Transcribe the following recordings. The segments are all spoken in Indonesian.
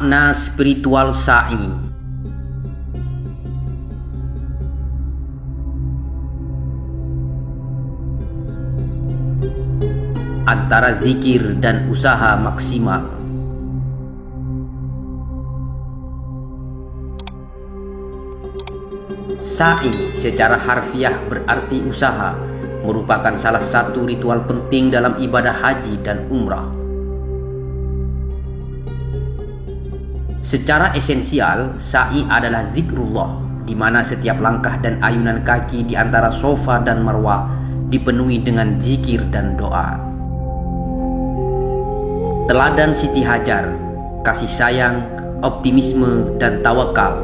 Makna spiritual sa'i. Antara zikir dan usaha maksimal. Sa'i secara harfiah berarti usaha, merupakan salah satu ritual penting dalam ibadah haji dan umrah. Secara esensial, sa'i adalah zikrullah, di mana setiap langkah dan ayunan kaki di antara Safa dan Marwah dipenuhi dengan zikir dan doa. Teladan Siti Hajar, kasih sayang, optimisme, dan tawakal.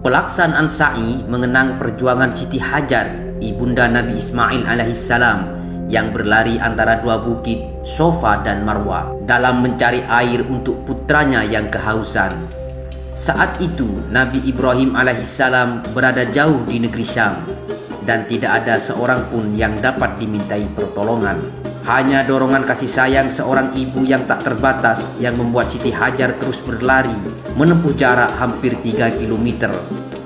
Pelaksanaan sa'i mengenang perjuangan Siti Hajar, ibunda Nabi Ismail alaihissalam, yang berlari antara dua bukit Safa dan Marwah dalam mencari air untuk putranya yang kehausan. Saat itu Nabi Ibrahim alaihissalam berada jauh di negeri Syam, dan tidak ada seorang pun yang dapat dimintai pertolongan. Hanya dorongan kasih sayang seorang ibu yang tak terbatas yang membuat Siti Hajar terus berlari menempuh jarak hampir 3 km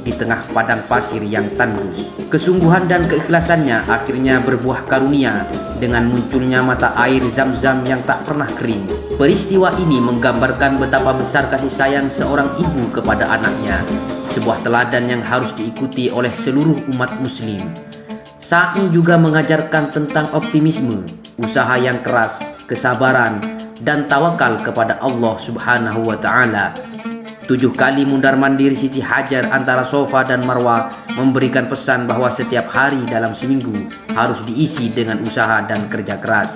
di tengah padang pasir yang tandus. Kesungguhan dan keikhlasannya akhirnya berbuah karunia dengan munculnya mata air Zam-Zam yang tak pernah kering. Peristiwa ini menggambarkan betapa besar kasih sayang seorang ibu kepada anaknya, sebuah teladan yang harus diikuti oleh seluruh umat muslim. Sa'i juga mengajarkan tentang optimisme, usaha yang keras, kesabaran, dan tawakal kepada Allah Subhanahu wa Ta'ala. 7 kali mundar-mandir Siti Hajar antara Safa dan Marwah memberikan pesan bahwa setiap hari dalam seminggu harus diisi dengan usaha dan kerja keras.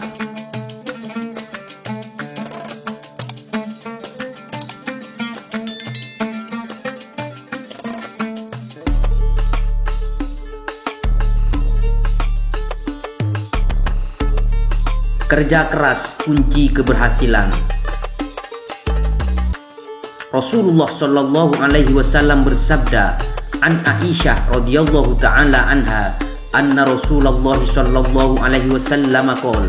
Kerja keras kunci keberhasilan. Rasulullah Shallallahu Alaihi Wasallam bersabda, an Aisyah radhiyallahu taala anha, anna Rasulullah Shallallahu Alaihi Wasallam qol,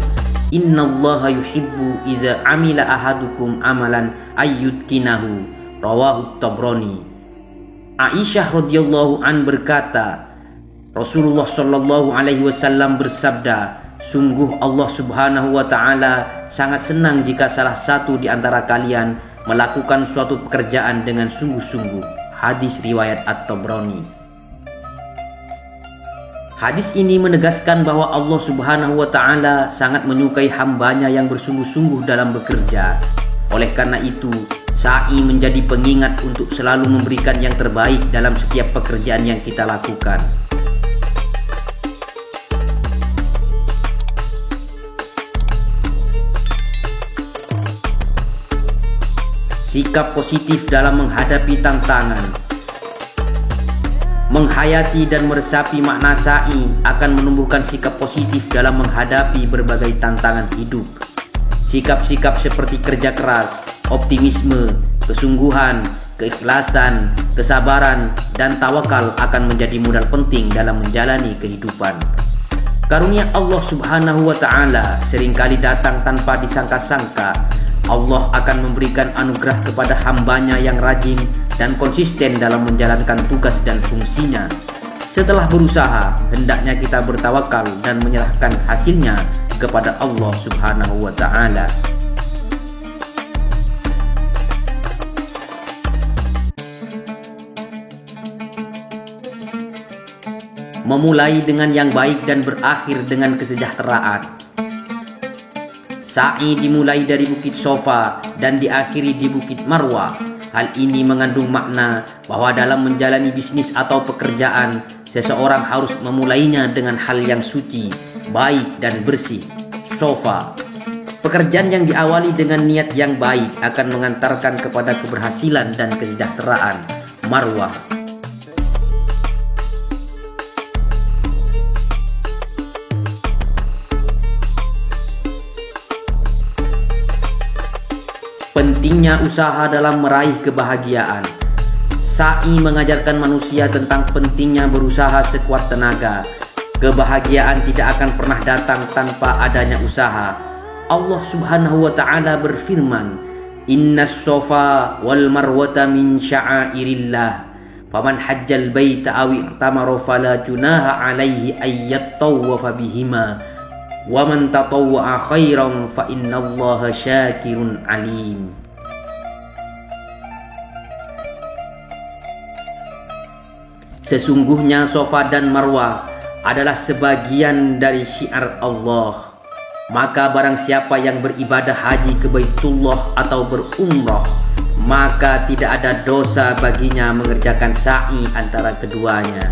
inna Allah yuhibbu idza amila ahadukum amalan ayyudkinahu, rawahu Tabrani. Aisyah radhiyallahu an berkata, Rasulullah Shallallahu Alaihi Wasallam bersabda, sungguh Allah Subhanahu wa Ta'ala sangat senang jika salah satu di antara kalian melakukan suatu pekerjaan dengan sungguh-sungguh. Hadis riwayat At-Tabrani. Hadis ini menegaskan bahwa Allah Subhanahu wa Ta'ala sangat menyukai hambanya yang bersungguh-sungguh dalam bekerja. Oleh karena itu, sa'i menjadi pengingat untuk selalu memberikan yang terbaik dalam setiap pekerjaan yang kita lakukan. Sikap positif dalam menghadapi tantangan. Menghayati dan meresapi makna sa'i akan menumbuhkan sikap positif dalam menghadapi berbagai tantangan hidup. Sikap-sikap seperti kerja keras, optimisme, kesungguhan, keikhlasan, kesabaran, dan tawakal akan menjadi modal penting dalam menjalani kehidupan. Karunia Allah Subhanahu wa Ta'ala seringkali datang tanpa disangka-sangka. Allah akan memberikan anugerah kepada hambanya yang rajin dan konsisten dalam menjalankan tugas dan fungsinya. Setelah berusaha, hendaknya kita bertawakal dan menyerahkan hasilnya kepada Allah Subhanahu wa Ta'ala. Memulai dengan yang baik dan berakhir dengan kesejahteraan. Sa'i dimulai dari Bukit Safa dan diakhiri di Bukit Marwah. Hal ini mengandung makna bahwa dalam menjalani bisnis atau pekerjaan, seseorang harus memulainya dengan hal yang suci, baik dan bersih. Safa. Pekerjaan yang diawali dengan niat yang baik akan mengantarkan kepada keberhasilan dan kesejahteraan. Marwah. Pentingnya usaha dalam meraih kebahagiaan. Sa'i mengajarkan manusia tentang pentingnya berusaha sekuat tenaga. Kebahagiaan tidak akan pernah datang tanpa adanya usaha. Allah Subhanahu wa taala berfirman, "Innas Safa wal Marwata min sya'airillah. Faman hajjal baita aw i'tamara fala junaha 'alaihi ay yattawwafa bihima. Wa man tatawwa'a khairan fa innallaha syakirun alim." Sesungguhnya Safa dan Marwah adalah sebagian dari syiar Allah. Maka barang siapa yang beribadah haji ke Baitullah atau berumrah, maka tidak ada dosa baginya mengerjakan sa'i antara keduanya.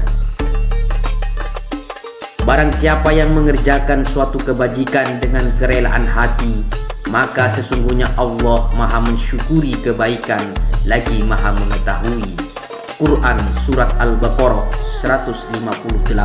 Barang siapa yang mengerjakan suatu kebajikan dengan kerelaan hati, maka sesungguhnya Allah Maha mensyukuri kebaikan lagi Maha mengetahui. Quran Surat Al-Baqarah 158.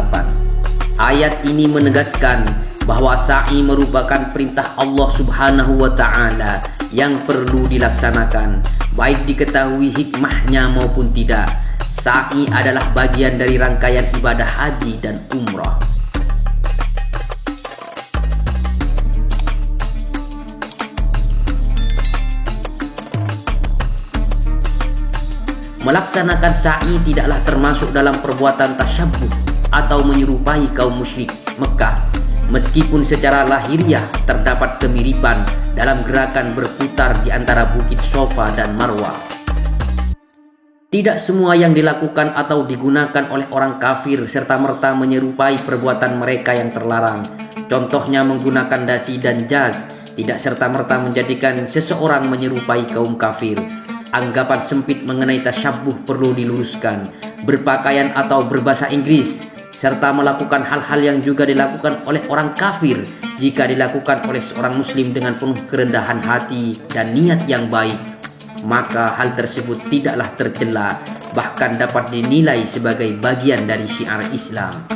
Ayat ini menegaskan bahwa sa'i merupakan perintah Allah Subhanahu wa taala yang perlu dilaksanakan, baik diketahui hikmahnya maupun tidak. Sa'i adalah bagian dari rangkaian ibadah haji dan umrah. Melaksanakan sa'i tidaklah termasuk dalam perbuatan tasyabbuh atau menyerupai kaum musyrik Mekah, meskipun secara lahiriah terdapat kemiripan dalam gerakan berputar di antara bukit Safa dan Marwah. Tidak semua yang dilakukan atau digunakan oleh orang kafir serta-merta menyerupai perbuatan mereka yang terlarang. Contohnya menggunakan dasi dan jas tidak serta-merta menjadikan seseorang menyerupai kaum kafir. Anggapan sempit mengenai tasyabbuh perlu diluruskan. Berpakaian atau berbahasa Inggris serta melakukan hal-hal yang juga dilakukan oleh orang kafir jika dilakukan oleh seorang muslim dengan penuh kerendahan hati dan niat yang baik, maka hal tersebut tidaklah tercela, bahkan dapat dinilai sebagai bagian dari syiar Islam.